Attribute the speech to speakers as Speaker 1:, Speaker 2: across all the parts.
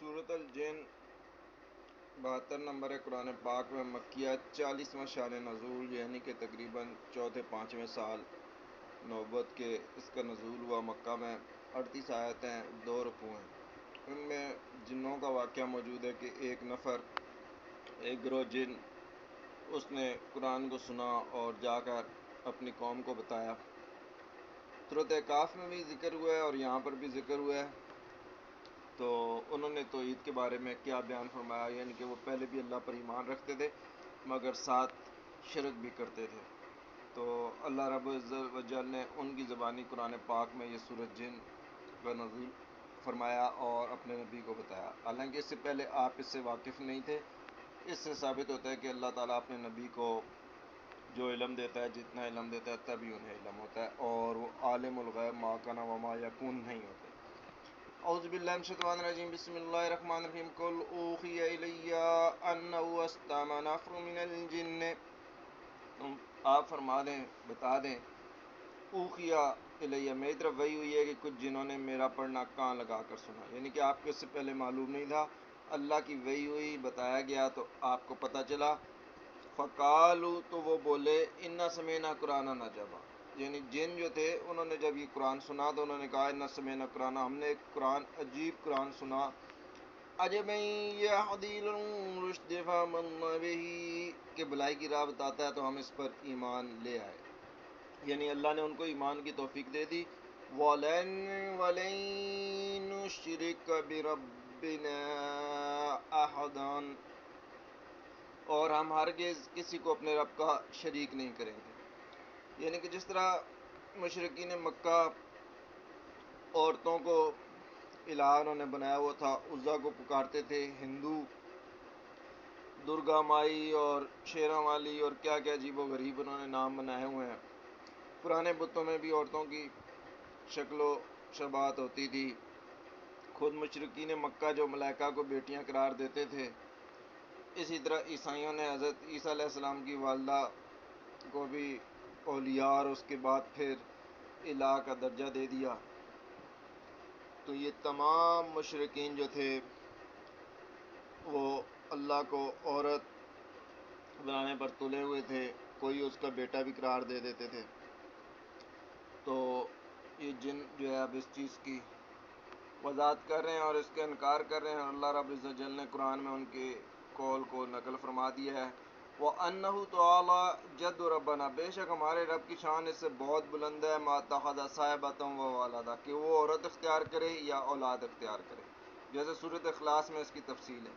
Speaker 1: سورۃ الجن 72 نمبر ہے قرآن پاک میں، مکیہ 40واں شان نزول، یعنی کہ تقریباً چوتھے پانچویں سال نوبت کے اس کا نزول ہوا مکہ میں۔ 38 آیتیں، 2 رکوع ہیں۔ ان میں جنوں کا واقعہ موجود ہے کہ ایک نفر، ایک گروہ جن، اس نے قرآن کو سنا اور جا کر اپنی قوم کو بتایا۔ سورۃ کہف میں بھی ذکر ہوا ہے اور یہاں پر بھی ذکر ہوا ہے۔ تو انہوں نے توحید کے بارے میں کیا بیان فرمایا، یعنی کہ وہ پہلے بھی اللہ پر ایمان رکھتے تھے مگر ساتھ شرک بھی کرتے تھے۔ تو اللہ رب العزت و جل نے ان کی زبانی قرآن پاک میں یہ سورۃ جن کا نزول فرمایا اور اپنے نبی کو بتایا، حالانکہ اس سے پہلے آپ اس سے واقف نہیں تھے۔ اس سے ثابت ہوتا ہے کہ اللہ تعالیٰ اپنے نبی کو جو علم دیتا ہے، جتنا علم دیتا ہے تبھی انہیں علم ہوتا ہے، اور وہ عالم الغیب ما کان وما یکون نہیں ہوتے۔ اعوذ باللہ من الشیطان الرجیم، بسم اللہ الرحمن الرحیم۔ قل اوحی الی انہ استمع نفر من الجن، آپ فرما دیں، بتا دیں، اوحیا الیہ، میری طرف وحی ہوئی ہے کہ کچھ جنہوں نے میرا پڑھنا کان لگا کر سنا، یعنی کہ آپ کو اس سے پہلے معلوم نہیں تھا، اللہ کی وحی ہوئی، بتایا گیا تو آپ کو پتہ چلا۔ فقالوا، تو وہ بولے، انا سمعنا قرآنا عجبا، یعنی جن جو تھے انہوں نے جب یہ قرآن سنا تو انہوں نے کہا انا سمعنا قرآنا، ہم نے ایک قرآن، عجیب قرآن سنا، عجبا یہدی الی الرشد فآمنا بہ، کہ بھلائی کی راہ بتاتا ہے تو ہم اس پر ایمان لے آئے، یعنی اللہ نے ان کو ایمان کی توفیق دے دی۔ وَلَن نُشْرِكَ بِرَبِّنَا أَحَدًا، اور ہم ہرگز کسی کو اپنے رب کا شریک نہیں کریں گے، یعنی کہ جس طرح مشرکین مکہ عورتوں کو الہ انہوں نے بنایا ہوا تھا، عزا کو پکارتے تھے، ہندو درگا مائی اور شیراں والی اور کیا کیا عجیب و غریب انہوں نے نام بنائے ہوئے ہیں۔ پرانے بتوں میں بھی عورتوں کی شکل و شباہت ہوتی تھی۔ خود مشرکین مکہ جو ملائکہ کو بیٹیاں قرار دیتے تھے، اسی طرح عیسائیوں نے حضرت عیسیٰ علیہ السلام کی والدہ کو بھی اولیاء اور اس کے بعد پھر الہ کا درجہ دے دیا۔ تو یہ تمام مشرکین جو تھے وہ اللہ کو عورت بنانے پر تلے ہوئے تھے، کوئی اس کا بیٹا بھی قرار دے دیتے تھے۔ تو یہ جن جو ہے اب اس چیز کی وضاحت کر رہے ہیں اور اس کا انکار کر رہے ہیں، اور اللہ رب العزت جل نے قرآن میں ان کے قول کو نقل فرما دیا ہے۔ وَأَنَّهُ تَعَالَى جَدُّ رَبَّنَا، بے شک ہمارے رب کی شان اس سے بہت بلند ہے، مَا اتَّخَذَ صَاحِبَةً وَوَلَدًا، کہ وہ عورت اختیار کرے یا اولاد اختیار کرے، جیسے سورۃ اخلاص میں اس کی تفصیل ہے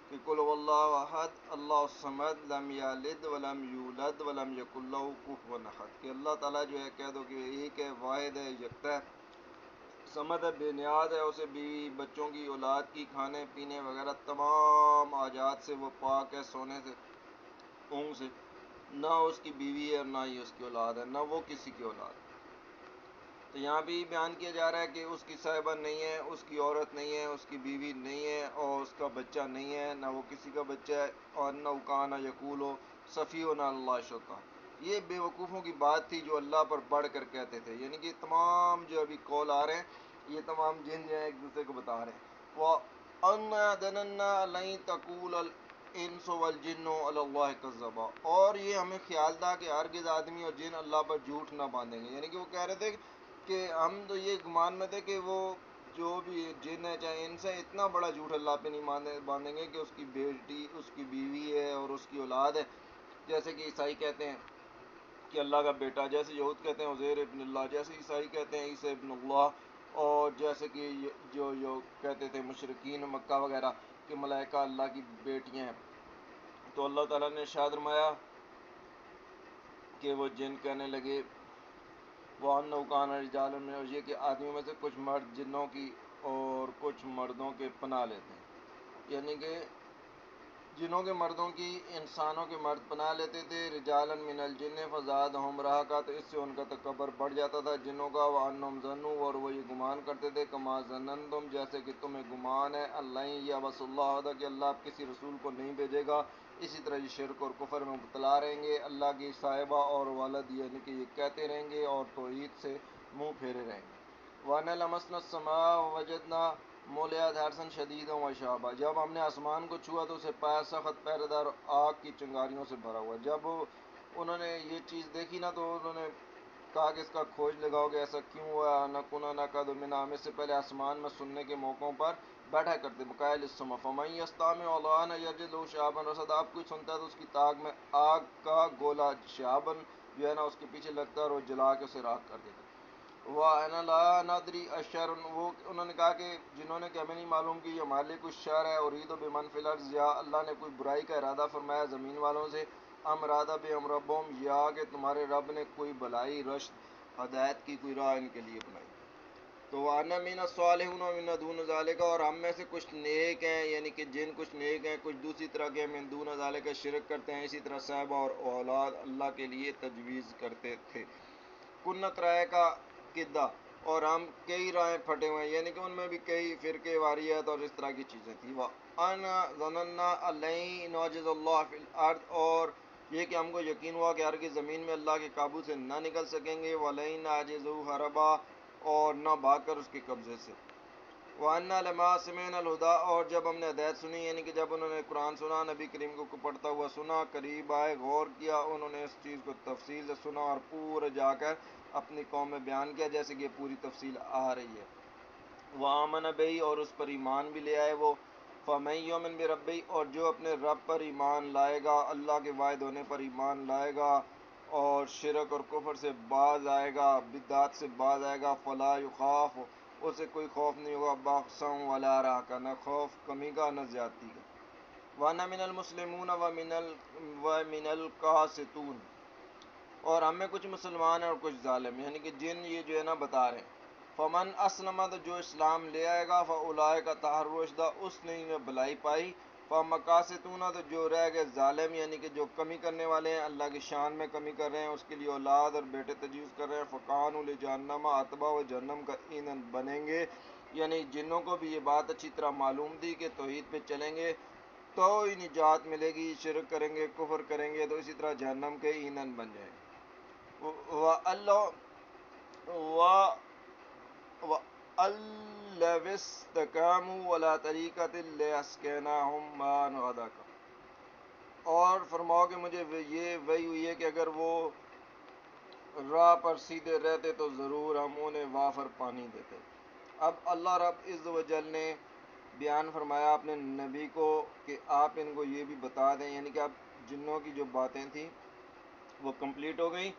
Speaker 1: کہ قُلْ هُوَ اللَّهُ احد اللہ الصمد لم یلد ولم یولد ولم یکن لہ کفوا احد، کہ اللہ تعالیٰ جو ہے کہہ دو کہ ایک ہے، واحد ہے، یکتا ہے، صمد ہے، بے نیاز ہے، اسے بیوی بچوں کی، اولاد کی، کھانے پینے وغیرہ تمام حاجات سے وہ پاک ہے، سونے سے، اونگ سے، نہ اس کی بیوی ہے اور نہ ہی اس کی اولاد ہے، نہ وہ کسی کی اولاد ہے۔ تو یہاں بھی بیان کیا جا رہا ہے کہ اس کی صاحبہ نہیں ہے، اس کی عورت نہیں ہے، اس کی بیوی نہیں ہے اور اس کا بچہ نہیں ہے، نہ وہ کسی کا بچہ ہے، اور نہ کان یقول سفیہنا اللہ شطا، یہ بے وقوفوں کی بات تھی جو اللہ پر بڑھ کر کہتے تھے، یعنی کہ تمام جو ابھی قول آ رہے ہیں یہ تمام جن جو ہیں ایک دوسرے کو بتا رہے ہیں۔ وَأَنَّا ظَنَنَّا لَن تَقُولَ الْإِنسُ وَالْجِنُّ عَلَى اللَّهِ كَذَّبًا، اور یہ ہمیں خیال تھا کہ ہرگز آدمی اور جن اللہ پر جھوٹ نہ باندھیں گے، یعنی کہ وہ کہہ رہے تھے کہ ہم تو یہ گمان میں تھے کہ وہ جو بھی جن ہے چاہے ان سے اتنا بڑا جھوٹ اللہ پہ نہیں باندھیں گے کہ اس کی بیٹی، اس کی بیوی ہے اور اس کی اولاد ہے، جیسے کہ عیسائی کہتے ہیں کہ اللہ کا بیٹا، جیسے یہود کہتے ہیں عزیر ابن اللہ، جیسے عیسائی کہتے ہیں عیسیٰ ابن اللہ، اور جیسے کہ جو کہتے تھے مشرکین مکہ وغیرہ کہ ملائکہ اللہ کی بیٹیاں ہیں۔ تو اللہ تعالیٰ نے ارشاد فرمایا کہ وہ جن کہنے لگے وَأَنَّهُ كَانَ رِجَالٌ مِّنَ الْإِنسِ، یہ کہ آدمیوں میں سے کچھ مرد جنوں کی اور کچھ مردوں کے پناہ لیتے ہیں، یعنی کہ جنوں کے مردوں کی، انسانوں کے مرد پناہ لیتے تھے، رجالا من الجن فزادہم رہقا، تو اس سے ان کا تکبر بڑھ جاتا تھا جنوں کا، وانہم ظنوا، اور وہ یہ گمان کرتے تھے، کما ظننتم، جیسے کہ تمہیں گمان ہے، اللہ یبعث اللہ احد، کہ اللہ کسی رسول کو نہیں بھیجے گا، اسی طرح یہ شرک اور کفر میں مبتلا رہیں گے، اللہ کی صاحبہ اور ولد یعنی کہ یہ کہتے رہیں گے اور توحید سے منہ پھیرے رہیں گے۔ وَأَنَّا لَمَسْنَا السَّمَاءَ وَوَجَدْنَا مولیات حرسن شدید و شہابہ، جب ہم نے آسمان کو چھوا تو اسے پایا سخت پہرے دار آگ کی چنگاریوں سے بھرا ہوا۔ جب انہوں نے یہ چیز دیکھی نا تو انہوں نے کہا کہ اس کا کھوج لگاؤ کہ ایسا کیوں ہوا، نکونا نقد من ہم اس سے پہلے آسمان میں سننے کے موقعوں پر بیٹھا کرتے مقائل السما فمن یستمع الآن یجد له شہابا رصدا، اب کوئی سنتا ہے تو اس کی تاک میں آگ کا گولا شہابن جو ہے نا اس کے پیچھے لگتا ہے اور وہ جلا کے اسے راکھ کر دیتا۔ وَأَنَا لَا نَدْرِي أَشَرٌ، وہ انہوں نے کہا کہ جنہوں نے کہ ہمیں نہیں معلوم کہ یہ ہمارے لیے کچھ شر ہے، اُرِیدُ بِمَنْ فِی الْأَرْضِ، یا اللہ نے کوئی برائی کا ارادہ فرمایا زمین والوں سے، ام ارادہ بِهِمْ رَبُّهُمْ، یا کہ تمہارے رب نے کوئی بھلائی رشد ہدایت کی کوئی راہ ان کے لیے بنائی۔ تو وَأَنَا مِنَ الصَّالِحِينَ وَمِنَ دُونَ ذَلِكَ، اور ہم میں سے کچھ نیک ہیں، یعنی کہ جن کچھ نیک ہیں، کچھ دوسری طرح کے من دون ذالک شرک کرتے ہیں، اسی طرح صحابہ اور اولاد اللہ کے لیے تجویز کرتے تھے۔ کنت رائے کا قدہ، اور ہم کئی رائے پھٹے ہوئے ہیں، یعنی کہ ان میں بھی کئی فرقے واریت اور اس طرح کی چیزیں تھیں۔ وَأَنَا ظَنَنَّا أَن لَّن نُعْجِزَ اللَّهَ فِي الْأَرْضِ، اور یہ کہ ہم کو یقین ہوا کہ ہرگز زمین میں اللہ کے قابو سے نہ نکل سکیں گے، وَلَن نَعْجِزُهُ هَرَبًا، اور نہ بھاگ کر اس کے قبضے سے۔ وَأَنَّا لَمَّا سَمِعْنَا الْهُدَىٰ، اور جب ہم نے ہدایت سنی، یعنی کہ جب انہوں نے قرآن سنا، نبی کریم کو پڑھتا ہوا سنا، قریب آئے، غور کیا، انہوں نے اس چیز کو تفصیل سے سنا اور پورے جا کر اپنی قوم میں بیان کیا جیسے کہ یہ پوری تفصیل آ رہی ہے۔ وَآمَنَ بِهِ، اور اس پر ایمان بھی لے آئے وہ۔ فَمَن يُؤْمِن بِرَبِّهِ، اور جو اپنے رب پر ایمان لائے گا، اللہ کے واحد ہونے پر ایمان لائے گا اور شرک اور کفر سے باز آئے گا، بدعات سے باز آئے گا، فَلَا يُخَافُ، اسے کوئی خوف نہیں ہوگا، بخسًا ولا راحة، نہ خوف کمی کا نہ زیادتی کا۔ وَأَنَا مِنَ الْمُسْلِمِينَ وَمِنَ الْقَاسِطِينَ، اور ہم میں کچھ مسلمان ہیں اور کچھ ظالم، یعنی کہ جن یہ جو ہے نا بتا رہے ہیں۔ فمن اسلم، جو اسلام لے آئے گا، فاولئک طہروا رشدا، اس نے انہیں بھلائی پائی۔ فمقاسطون، تو جو رہ گئے ظالم، یعنی کہ جو کمی کرنے والے ہیں، اللہ کی شان میں کمی کر رہے ہیں، اس کے لیے اولاد اور بیٹے تجویز کر رہے ہیں، فکانوا لجہنم حطبا، وہ جہنم کا ایندھن بنیں گے۔ یعنی جنوں کو بھی یہ بات اچھی طرح معلوم تھی کہ توحید پہ چلیں گے تو ہی نجات ملے گی، شرک کریں گے، کفر کریں گے تو اسی طرح جہنم کے ایندھن بن جائیں گے۔ وَأَن لَّوِ اسْتَقَامُوا عَلَىٰ طَرِيقَةٍ لَّأَسْقَيْنَاهُم مَّاءً غَدَقًا، اور فرماؤ کہ مجھے یہ وحی ہوئی ہے کہ اگر وہ راہ پر سیدھے رہتے تو ضرور ہم انہیں وافر پانی دیتے۔ اب اللہ رب عز و جل نے بیان فرمایا اپنے نبی کو کہ آپ ان کو یہ بھی بتا دیں، یعنی کہ اب جنوں کی جو باتیں تھیں وہ کمپلیٹ ہو گئی،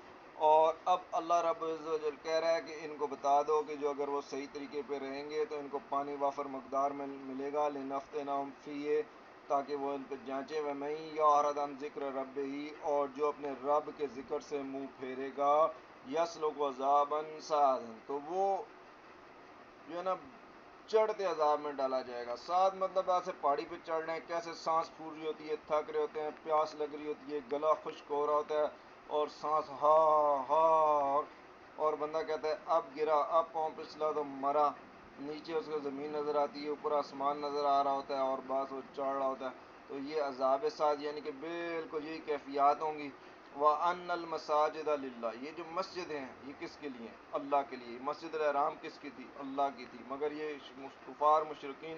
Speaker 1: اور اب اللہ رب عز و جل کہہ رہا ہے کہ ان کو بتا دو کہ جو اگر وہ صحیح طریقے پہ رہیں گے تو ان کو پانی وافر مقدار میں ملے گا، لنفتنہم فیہ، تاکہ وہ ان پہ جانچیں۔ وَمَن یعرض عن ذکر ربہ، اور جو اپنے رب کے ذکر سے منہ پھیرے گا، یسلک عذابا صعدا، تو وہ جو ہے نا چڑھتے عذاب میں ڈالا جائے گا۔ ساتھ مطلب ایسے پہاڑی پہ چڑھ رہے ہیں، کیسے سانس پھول رہی ہوتی ہے، تھک رہے ہوتے ہیں، پیاس لگ رہی ہوتی ہے، گلا خشک ہو رہا ہوتا ہے اور سانس ہا ہا، اور بندہ کہتا ہے اب گرا، اب پاؤں پھسلا تو مرا، نیچے اس کو زمین نظر آتی ہے، اوپر آسمان نظر آ رہا ہوتا ہے اور بس وہ چڑھ رہا ہوتا ہے، تو یہ عذاب ساتھ، یعنی کہ بالکل یہی کیفیات ہوں گی۔ وَأَنَّ الْمَسَاجِدَ لِلَّهِ، یہ جو مسجدیں ہیں یہ کس کے لیے ہیں؟ اللہ کے لیے۔ مسجد الحرام کس کی تھی؟ اللہ کی تھی، مگر یہ کفار مشرکین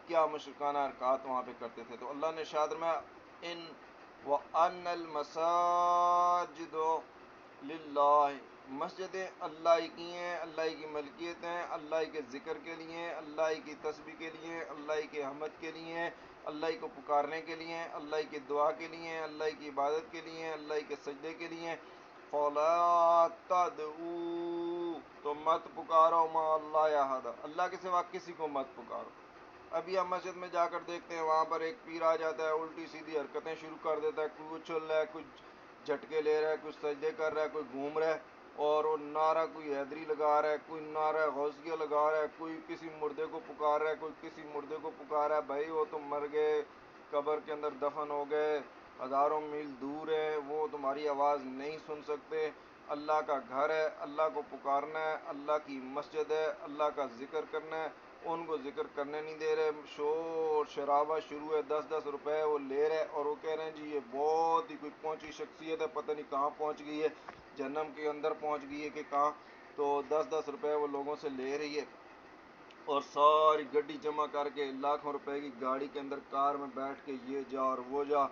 Speaker 1: کیا مشرکانہ حرکات وہاں پہ کرتے تھے، تو اللہ نے ارشاد فرمایا وَأَنَّ الْمَسَاجِدَ لِلَّهِ، مسجدیں اللہ ہی کی ہیں، اللہ ہی کی ملکیت ہیں، اللہ ہی کے ذکر کے لیے ہیں، اللہ ہی کی تسبیح کے لیے ہیں، اللہ ہی کے حمد کے لیے ہیں، اللہ ہی کو پکارنے کے لیے ہیں، اللہ ہی کی دعا کے لیے ہیں، اللہ ہی کی عبادت کے لیے ہیں، اللہ ہی کے سجدے کے لیے ہیں۔ فَلَا تَدْعُوا، تو مت پکارو، مع اللہ احد، اللہ کے سوا کسی کو مت پکارو۔ ابھی ہم مسجد میں جا کر دیکھتے ہیں وہاں پر ایک پیر آ جاتا ہے، الٹی سیدھی حرکتیں شروع کر دیتا ہے، کوئی اچھل رہا ہے، کوئی جھٹکے لے رہا ہے، کوئی سجدے کر رہا ہے، کوئی گھوم رہا ہے، اور وہ نعرہ کوئی حیدری لگا رہا ہے، کوئی نعرہ غوثیہ لگا رہا ہے، کوئی کسی مردے کو پکار رہا ہے، کوئی کسی مردے کو پکار رہا ہے، بھائی وہ تو مر گئے، قبر کے اندر دفن ہو گئے، ہزاروں میل دور ہے، وہ تمہاری آواز نہیں سن سکتے۔ اللہ کا گھر ہے، اللہ کو پکارنا ہے، اللہ کی مسجد ہے، اللہ کا ذکر کرنا ہے، ان کو ذکر کرنے نہیں دے رہے، شور شرابہ شروع ہے، 10-10 روپے وہ لے رہے، اور وہ کہہ رہے ہیں جی یہ بہت ہی کوئی پہنچی شخصیت ہے، پتہ نہیں کہاں پہنچ گئی ہے، جہنم کے اندر پہنچ گئی ہے کہ کہاں، تو 10-10 روپے وہ لوگوں سے لے رہی ہے۔ اور ساری گڈی جمع کر کے لاکھوں روپے کی گاڑی کے اندر کار میں بیٹھ کے یہ جا اور وہ جا،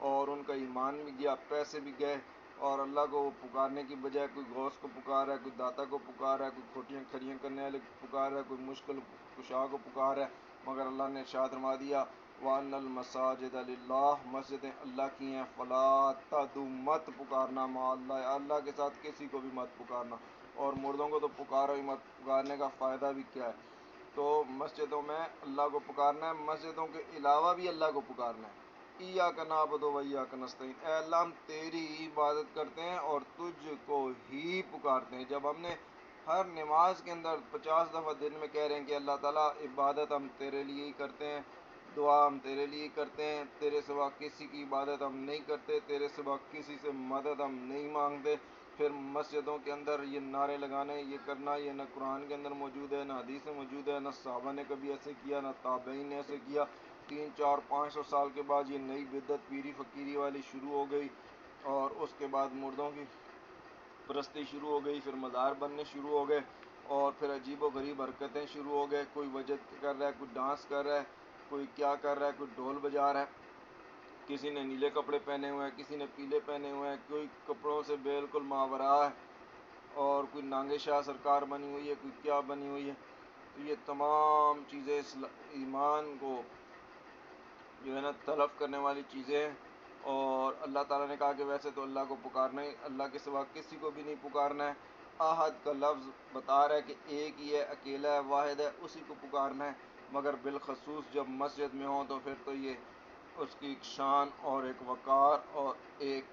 Speaker 1: اور ان کا ایمان بھی گیا، پیسے بھی گئے، اور اللہ کو وہ پکارنے کی بجائے کوئی غوث کو پکار رہا ہے، کوئی داتا کو پکار رہا ہے، کوئی کھوٹیاں کھریاں کرنے والے کو پکار رہا ہے، کوئی مشکل کشا کو پکار رہا ہے۔ مگر اللہ نے ارشاد فرما دیا وَأَنَّ الْمَسَاجِدَ لِلَّهِ، مسجدیں اللہ کی ہیں، فَلَا تَدْعُوا، مت پکارنا مع اللہ، اللہ کے ساتھ کسی کو بھی مت پکارنا، اور مردوں کو تو پکارو ہی مت، پکارنے کا فائدہ بھی کیا ہے؟ تو مسجدوں میں اللہ کو پکارنا ہے، مسجدوں کے علاوہ بھی اللہ کو پکارنا ہے۔ ایاک نعبد و ایاک نستعین، اے اللہ ہم تیری عبادت کرتے ہیں اور تجھ کو ہی پکارتے ہیں۔ جب ہم نے ہر نماز کے اندر 50 دفعہ دن میں کہہ رہے ہیں کہ اللہ تعالیٰ عبادت ہم تیرے لیے ہی کرتے ہیں، دعا ہم تیرے لیے کرتے ہیں، تیرے سوا کسی کی عبادت ہم نہیں کرتے، تیرے سوا کسی سے مدد ہم نہیں مانگتے، پھر مسجدوں کے اندر یہ نعرے لگانے، یہ کرنا، یہ نہ قرآن کے اندر موجود ہے، نہ حدیث میں موجود ہے، نہ صحابہ نے کبھی ایسے کیا، نہ تابعین نے ایسے کیا۔ 300-400-500 سال کے بعد یہ نئی بدعت پیری فقیری والی شروع ہو گئی، اور اس کے بعد مردوں کی پرستی شروع ہو گئی، پھر مزار بننے شروع ہو گئے، اور پھر عجیب و غریب حرکتیں شروع ہو گئے، کوئی وجد کر رہا ہے، کوئی ڈانس کر رہا ہے، کوئی کیا کر رہا ہے، کوئی ڈھول بجا رہا ہے، کسی نے نیلے کپڑے پہنے ہوئے ہیں، کسی نے پیلے پہنے ہوئے ہیں، کوئی کپڑوں سے بالکل ماورا ہے، اور کوئی نانگے شاہ سرکار بنی ہوئی ہے، کوئی کیا بنی ہوئی ہے۔ تو یہ تمام چیزیں ایمان کو جو ہے نا تلف کرنے والی چیزیں ہیں، اور اللہ تعالیٰ نے کہا کہ ویسے تو اللہ کو پکارنا ہی، اللہ کے سوا کسی کو بھی نہیں پکارنا ہے۔ احد کا لفظ بتا رہا ہے کہ ایک ہی ہے، اکیلا ہے، واحد ہے، اسی کو پکارنا ہے، مگر بالخصوص جب مسجد میں ہوں تو پھر تو یہ اس کی ایک شان اور ایک وقار اور ایک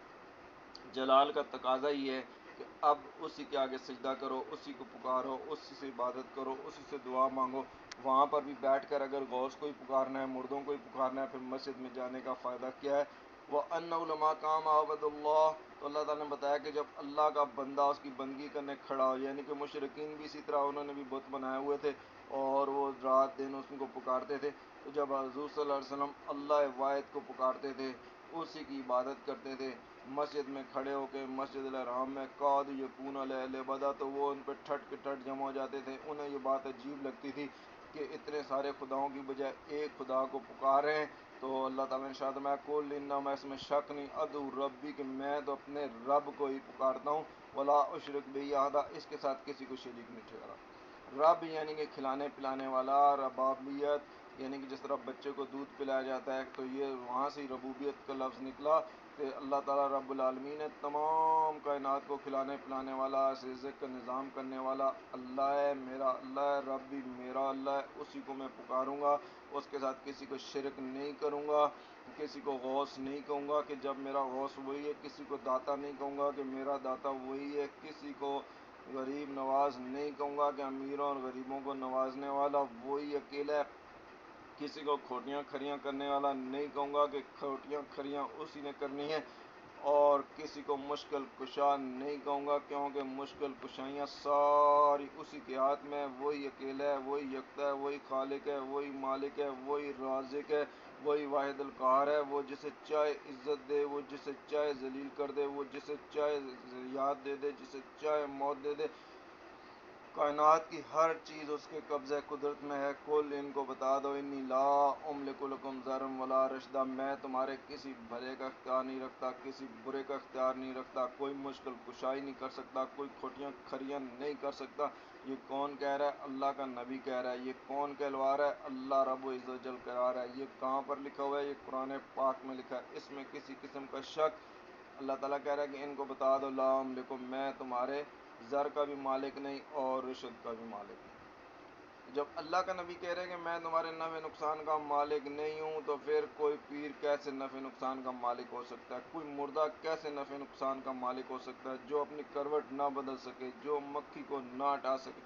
Speaker 1: جلال کا تقاضا ہی ہے کہ اب اسی کے آگے سجدہ کرو، اسی کو پکارو، اسی سے عبادت کرو، اسی سے دعا مانگو۔ وہاں پر بھی بیٹھ کر اگر غوث کو ہی پکارنا ہے، مردوں کو ہی پکارنا ہے، پھر مسجد میں جانے کا فائدہ کیا ہے؟ وَأَنَّهُ لَمَا قَامَ عَبَدُ اللَّهِ، تو اللہ تعالیٰ نے بتایا کہ جب اللہ کا بندہ اس کی بندگی کرنے کھڑا ہو، یعنی کہ مشرکین بھی اسی طرح انہوں نے بھی بت بنائے ہوئے تھے، اور وہ رات دن اس کو پکارتے تھے، تو جب حضور صلی اللہ علیہ وسلم اللہ واحد کو پکارتے تھے، اسی کی عبادت کرتے تھے، مسجد میں کھڑے ہو کے مسجد الحرام میں قاد یکون علیہ لبدا، تو وہ ان پہ ٹھٹ کے ٹھٹ جمع ہو جاتے تھے۔ انہیں یہ بات عجیب لگتی تھی کہ اتنے سارے خداؤں کی بجائے ایک خدا کو پکار رہے ہیں۔ تو اللہ تعالیٰ نے ارشاد فرمایا قل انما، اس میں شک نہیں، ادعو ربی، کہ میں تو اپنے رب کو ہی پکارتا ہوں، ولا اشرک بہ احدا، اس کے ساتھ کسی کو شریک نہیں ٹھہرا۔ رب یعنی کہ کھلانے پلانے والا، ربابیت یعنی کہ جس طرح بچے کو دودھ پلایا جاتا ہے، تو یہ وہاں سے ربوبیت کا لفظ نکلا کہ اللہ تعالیٰ رب العالمین ہے، تمام کائنات کو کھلانے پلانے والا، رزق کا نظام کرنے والا اللہ ہے، میرا اللہ ہے، رب بھی میرا اللہ ہے، اسی کو میں پکاروں گا، اس کے ساتھ کسی کو شرک نہیں کروں گا، کسی کو غوث نہیں کہوں گا کہ جب میرا غوث وہی ہے، کسی کو داتا نہیں کہوں گا کہ میرا داتا وہی ہے، کسی کو غریب نواز نہیں کہوں گا کہ امیروں اور غریبوں کو نوازنے والا وہی اکیلا ہے، کسی کو کھوٹیاں کھریاں کرنے والا نہیں کہوں گا کہ کھوٹیاں کھریاں اسی نے کرنی ہیں، اور کسی کو مشکل کشا نہیں کہوں گا، کیونکہ مشکل کشائیاں ساری اسی کے ہاتھ میں، وہی اکیلا ہے، وہی یکتا ہے، وہی خالق ہے، وہی مالک ہے، وہی رازق ہے، وہی واحد القہار ہے، وہ جسے چاہے عزت دے، وہ جسے چاہے ذلیل کر دے، وہ جسے چاہے یاد دے دے، جسے چاہے موت دے دے، کائنات کی ہر چیز اس کے قبضہ قدرت میں ہے۔ کل ان کو بتا دو انی لا املک لکم ضرا ولا رشدا، میں تمہارے کسی بھلے کا اختیار نہیں رکھتا، کسی برے کا اختیار نہیں رکھتا، کوئی مشکل کشائی نہیں کر سکتا، کوئی کھوٹیاں کھریاں نہیں کر سکتا۔ یہ کون کہہ رہا ہے؟ اللہ کا نبی کہہ رہا ہے۔ یہ کون کہلوا رہا ہے؟ اللہ رب و عز و جل کہہ رہا ہے۔ یہ کہاں پر لکھا ہوا ہے؟ یہ قرآن پاک میں لکھا ہے، اس میں کسی قسم کا شک۔ اللہ تعالیٰ کہہ رہا ہے کہ ان کو بتا دو لا املکم، میں تمہارے زر کا بھی مالک نہیں اور رشد کا بھی مالک نہیں۔ جب اللہ کا نبی کہہ رہے ہیں کہ میں تمہارے نفع نقصان کا مالک نہیں ہوں، تو پھر کوئی پیر کیسے نفع نقصان کا مالک ہو سکتا ہے؟ کوئی مردہ کیسے نفع نقصان کا مالک ہو سکتا ہے؟ جو اپنی کروٹ نہ بدل سکے، جو مکھی کو نہ ہٹا سکے،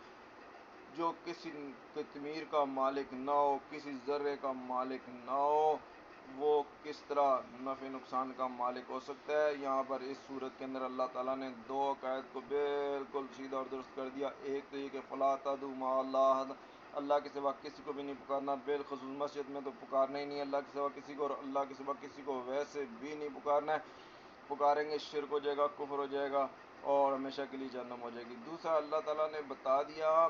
Speaker 1: جو کسی قطمیر کا مالک نہ ہو، کسی ذرے کا مالک نہ ہو، وہ کس طرح نفع نقصان کا مالک ہو سکتا ہے؟ یہاں پر اس صورت کے اندر اللہ تعالیٰ نے دو عقائد کو بالکل سیدھا اور درست کر دیا۔ ایک تو یہ کہ فلا تدعوا مع اللہ احد، اللہ کے سوا کسی کو بھی نہیں پکارنا، بالخصوص مسجد میں تو پکارنا ہی نہیں اللہ کے سوا کسی کو، اور اللہ کے سوا کسی کو ویسے بھی نہیں پکارنا ہے، پکاریں گے شرک ہو جائے گا، کفر ہو جائے گا، اور ہمیشہ کے لیے جہنم ہو جائے گی۔ دوسرا اللہ تعالیٰ نے بتا دیا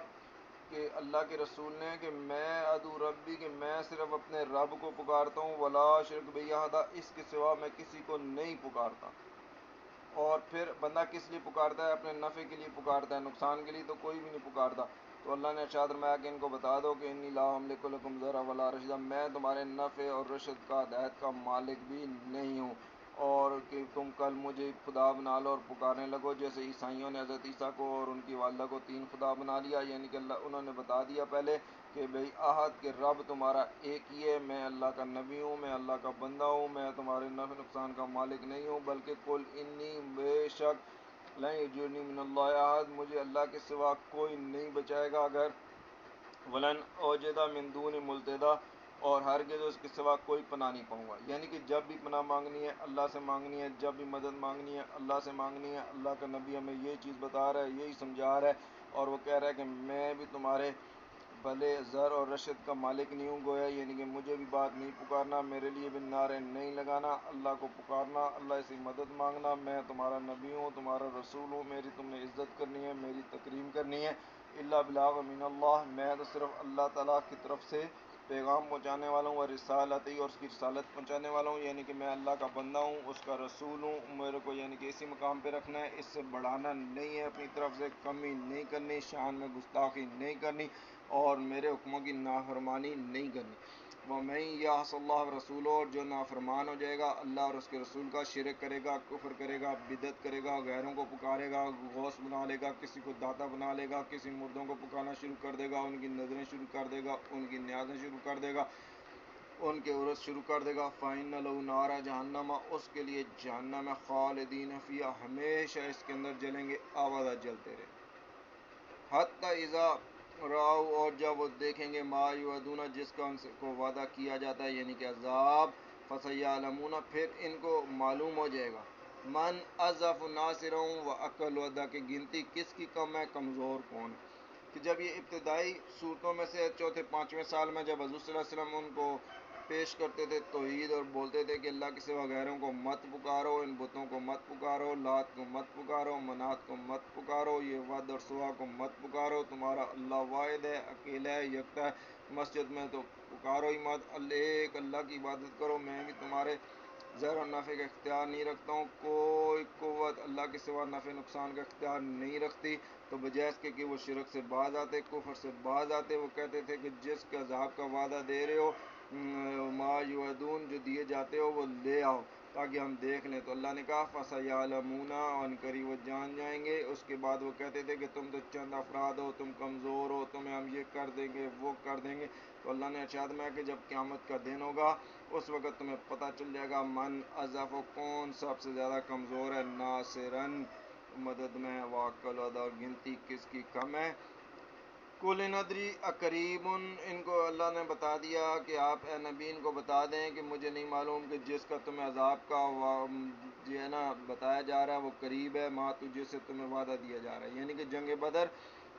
Speaker 1: کہ اللہ کے رسول نے کہ میں ادعو ربی کہ میں صرف اپنے رب کو پکارتا ہوں، ولا اشرک بہ احدا، اس کے سوا میں کسی کو نہیں پکارتا۔ اور پھر بندہ کس لیے پکارتا ہے؟ اپنے نفع کے لیے پکارتا ہے، نقصان کے لیے تو کوئی بھی نہیں پکارتا۔ تو اللہ نے ارشاد فرمایا کہ ان کو بتا دو کہ انی لا املک لکم ضرا ولا رشدا، میں تمہارے نفع اور رشد کا، ہدایت کا مالک بھی نہیں ہوں، اور کہ تم کل مجھے خدا بنا لو اور پکارنے لگو، جیسے عیسائیوں نے حضرت عیسیٰ کو اور ان کی والدہ کو تین خدا بنا لیا، یعنی کہ اللہ انہوں نے بتا دیا پہلے کہ بھئی احد کے رب تمہارا ایک ہی ہے، میں اللہ کا نبی ہوں، میں اللہ کا بندہ ہوں، میں تمہارے نفع نقصان کا مالک نہیں ہوں، بلکہ قل انی، بے شک لن یجرنی من اللہ احد، مجھے اللہ کے سوا کوئی نہیں بچائے گا اگر ولن اوجدہ من دون ملتدا، اور ہرگز اس کے سوا کوئی پناہ نہیں پاؤں گا۔ یعنی کہ جب بھی پناہ مانگنی ہے اللہ سے مانگنی ہے، جب بھی مدد مانگنی ہے اللہ سے مانگنی ہے۔ اللہ کا نبی ہمیں یہ چیز بتا رہا ہے، یہی سمجھا رہا ہے، اور وہ کہہ رہا ہے کہ میں بھی تمہارے بھلے زر اور رشد کا مالک نہیں ہوں، گویا یعنی کہ مجھے بھی بات نہیں پکارنا، میرے لیے بھی نعرے نہیں لگانا، اللہ کو پکارنا، اللہ سے مدد مانگنا، میں تمہارا نبی ہوں، تمہارا رسول ہوں، میری تم نے عزت کرنی ہے، میری تکریم کرنی ہے۔ الا بلاغ من اللہ، میں تو صرف اللہ تعالیٰ کی طرف سے پیغام پہنچانے والا ہوں، اور رسالتی، اور اس کی رسالت پہنچانے والا ہوں، یعنی کہ میں اللہ کا بندہ ہوں، اس کا رسول ہوں، میرے کو یعنی کہ اسی مقام پہ رکھنا ہے، اس سے بڑھانا نہیں ہے، اپنی طرف سے کمی نہیں کرنی، شان میں گستاخی نہیں کرنی، اور میرے حکموں کی نافرمانی نہیں کرنی۔ وَمَن يَعْصِ اللَّهَ وَرَسُولَهُ، اور جو نافرمان ہو جائے گا اللہ اور اس کے رسول کا، شرک کرے گا، کفر کرے گا، بدعت کرے گا، غیروں کو پکارے گا، غوث بنا لے گا، کسی کو داتا بنا لے گا، کسی مردوں کو پکارنا شروع کر دے گا، ان کی نظریں شروع کر دے گا، ان کی نیازیں شروع کر دے گا، ان کے عرس شروع کر دے گا، فَإِنَّ لَهُ نَارَ جہنم، اس کے لیے جہنم ہے، خالدین فیہا، ہمیشہ اس کے اندر جلیں گے، آبادہ جلتے رہیں۔ حتی اذا راؤ، اور جب وہ دیکھیں گے، ما یوعدون، جس کا ان کو وعدہ کیا جاتا ہے، یعنی کہ عذاب، فسیعلمون، پھر ان کو معلوم ہو جائے گا، من اضعف ناصرا واقل وعدہ، کی گنتی کس کی کم ہے، کمزور کون ہے۔ کہ جب یہ ابتدائی صورتوں میں سے چوتھے پانچویں سال میں جب حضور صلی اللہ علیہ وسلم ان کو پیش کرتے تھے توحید، اور بولتے تھے کہ اللہ کے سوا غیروں کو مت پکارو، ان بتوں کو مت پکارو، لات کو مت پکارو، منات کو مت پکارو، یہ ود اور سوا کو مت پکارو، تمہارا اللہ واحد ہے، اکیلا ہے، یکتا ہے، مسجد میں تو پکارو ہی مت، ایک اللہ کی عبادت کرو، میں بھی تمہارے زر اور نفع کا اختیار نہیں رکھتا ہوں، کوئی قوت اللہ کے سوا نفع نقصان کا اختیار نہیں رکھتی۔ تو بجائے اس کے کہ وہ شرک سے باز آتے، کفر سے باز آتے، وہ کہتے تھے کہ جس کے عذاب کا وعدہ دے رہے ہو، ما یوعدون، جو دیے جاتے ہو وہ لے آؤ تاکہ ہم دیکھ لیں۔ تو اللہ نے کہا فسیعلمون، ان قریب وہ جان جائیں گے۔ اس کے بعد وہ کہتے تھے کہ تم تو چند افراد ہو، تم کمزور ہو، تمہیں ہم یہ کر دیں گے، وہ کر دیں گے۔ تو اللہ نے ارشاد میں کہ جب قیامت کا دن ہوگا اس وقت تمہیں پتہ چل جائے گا، من اضعف، کون سب سے زیادہ کمزور ہے، ناصرن، مدد میں، واقل وعدہ، اور گنتی کس کی کم ہے۔ قُلْ إِنْ أَدْرِي أَقَرِیبٌ، ان کو اللہ نے بتا دیا کہ آپ اے نبی ان کو بتا دیں کہ مجھے نہیں معلوم کہ جس کا تمہیں عذاب کا جو ہے نا بتایا جا رہا ہے وہ قریب ہے، ماں تجھے سے تمہیں وعدہ دیا جا رہا ہے، یعنی کہ جنگ بدر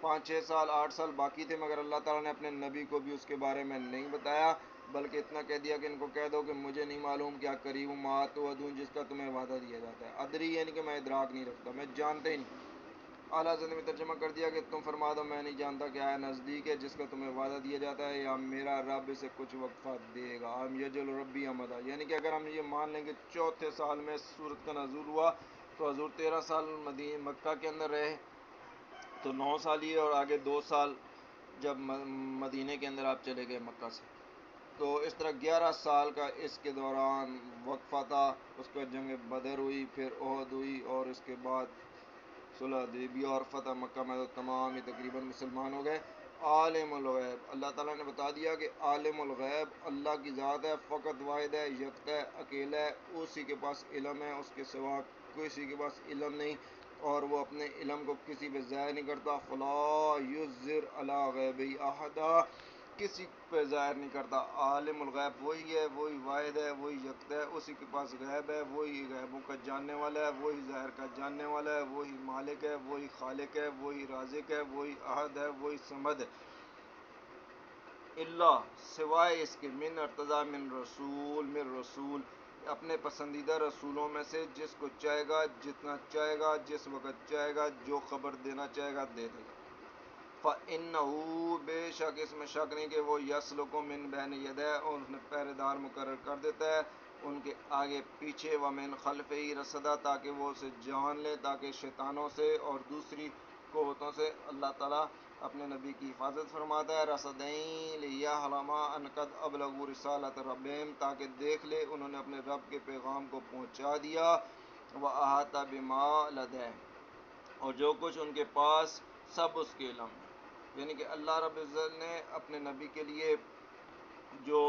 Speaker 1: 5 6 سال 8 سال باقی تھے، مگر اللہ تعالیٰ نے اپنے نبی کو بھی اس کے بارے میں نہیں بتایا، بلکہ اتنا کہہ دیا کہ ان کو کہہ دو کہ مجھے نہیں معلوم کیا قریب ما توعدون، جس کا تمہیں وعدہ دیا جاتا ہے۔ ادری یعنی کہ میں ادراک نہیں رکھتا، میں جانتا ہی نہیں۔ اعلیٰ حضرت نے ترجمہ کر دیا کہ تم فرما دو میں نہیں جانتا کہ آیا نزدیک ہے جس کا تمہیں وعدہ دیا جاتا ہے، یا میرا رب اسے کچھ وقفہ دے گا، ہم یجل ربی امدا، یعنی کہ اگر ہم یہ مان لیں کہ چوتھے سال میں سورت کا نزول ہوا تو حضور 13 سال مکہ کے اندر رہے، تو 9 سال یہ، اور آگے 2 سال جب مدینے کے اندر آپ چلے گئے مکہ سے، تو اس طرح 11 سال کا اس کے دوران وقفہ تھا۔ اس کے بعد جنگ بدر ہوئی، پھر احد ہوئی، اور اس کے بعد صلح حدیبیہ اور فتح مکہ میں تو تمام ہی تقریباً مسلمان ہو گئے۔ عالم الغیب، اللہ تعالیٰ نے بتا دیا کہ عالم الغیب اللہ کی ذات ہے، فقط واحد ہے، یکتا ہے، اکیلا ہے، اسی کے پاس علم ہے، اس کے سوا کسی کے پاس علم نہیں، اور وہ اپنے علم کو کسی پہ ظاہر نہیں کرتا۔ فلا یظہر علی غیبہ احدا، کسی پہ ظاہر نہیں کرتا۔ عالم الغیب وہی ہے، وہی واحد ہے، وہی یکتا ہے، اسی کے پاس غیب ہے، وہی غیبوں کا جاننے والا ہے، وہی ظاہر کا جاننے والا ہے، وہی مالک ہے، وہی خالق ہے، وہی رازق ہے، وہی احد ہے، وہی صمد ہے۔ اللہ، سوائے اس کے، من ارتضی، من رسول، اپنے پسندیدہ رسولوں میں سے جس کو چاہے گا، جتنا چاہے گا، جس وقت چاہے گا، جو خبر دینا چاہے گا دے دے گا۔ فَإِنَّهُ بے شک اس میں شک نہیں کہ وہ یسلک من بین یدیہ اور اس نے پہرے دار مقرر کر دیتا ہے ان کے آگے پیچھے ومن خلفہ رصدا تاکہ وہ اسے جان لے تاکہ شیطانوں سے اور دوسری قوتوں سے اللہ تعالیٰ اپنے نبی کی حفاظت فرماتا ہے رصدین لیعلم ان قد ابلغوا رسالۃ ربہم تاکہ دیکھ لے انہوں نے اپنے رب کے پیغام کو پہنچا دیا واحاط بما لدیہ اور جو کچھ ان کے پاس سب اس کے علم میں یعنی کہ اللہ رب العزت نے اپنے نبی کے لیے جو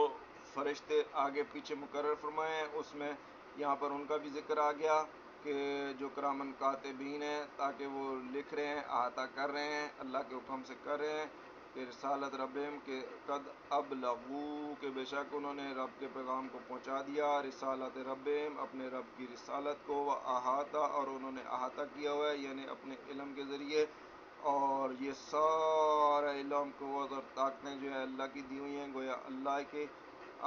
Speaker 1: فرشتے آگے پیچھے مقرر فرمائے ہیں اس میں یہاں پر ان کا بھی ذکر آ گیا کہ جو کرامن کاتبین ہیں تاکہ وہ لکھ رہے ہیں احاطہ کر رہے ہیں اللہ کے حکم سے کر رہے ہیں کہ رسالت ربہم کے قد ابلغوا کہ بے شک انہوں نے رب کے پیغام کو پہنچا دیا رسالت ربہم اپنے رب کی رسالت کو احاطہ اور انہوں نے احاطہ کیا ہوا ہے یعنی اپنے علم کے ذریعے اور یہ سارا علم قوت اور طاقتیں جو ہے اللہ کی دی ہوئی ہیں گویا اللہ کے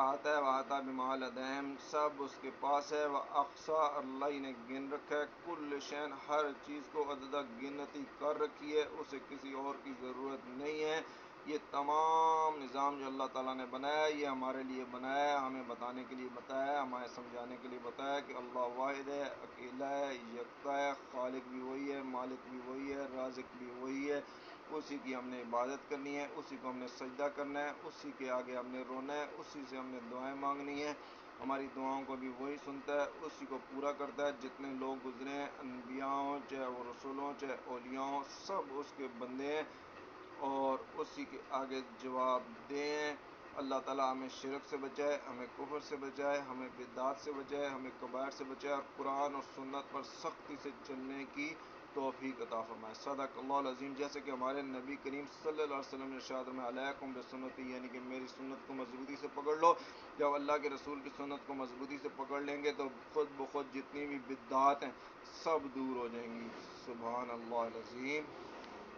Speaker 1: آتا ہے وآتا بما لدیہم سب اس کے پاس ہے وَأَحْصَىٰ اللہ ہی نے گن رکھا ہے کل شین ہر چیز کو عددہ گنتی کر رکھی ہے اسے کسی اور کی ضرورت نہیں ہے یہ تمام نظام جو اللہ تعالیٰ نے بنایا ہے یہ ہمارے لیے بنایا ہے ہمیں بتانے کے لیے بتایا ہے ہمیں سمجھانے کے لیے بتایا ہے کہ اللہ واحد ہے اکیلا ہے یکتا ہے خالق بھی وہی ہے مالک بھی وہی ہے رازق بھی وہی ہے اسی کی ہم نے عبادت کرنی ہے اسی کو ہم نے سجدہ کرنا ہے اسی کے آگے ہم نے رونا ہے اسی سے ہم نے دعائیں مانگنی ہے ہماری دعاؤں کو بھی وہی سنتا ہے اسی کو پورا کرتا ہے جتنے لوگ گزرے ہیں انبیاءوں چاہے وہ رسولوں چاہے اولیاؤں سب اس کے بندے ہیں اور اسی کے آگے جواب دیں اللہ تعالیٰ ہمیں شرک سے بچائے ہمیں کفر سے بچائے ہمیں بدعات سے بچائے ہمیں کبائر سے بچائے اور قرآن اور سنت پر سختی سے چلنے کی توفیق عطا فرمائے صدق اللہ العظیم جیسے کہ ہمارے نبی کریم صلی اللہ علیہ وسلم نے ارشاد فرمایا علیکم بسنتی یعنی کہ میری سنت کو مضبوطی سے پکڑ لو جب اللہ کے رسول کی سنت کو مضبوطی سے پکڑ لیں گے تو خود بخود جتنی بھی بدعات ہیں سب دور ہو جائیں گی سبحان اللہ العظیم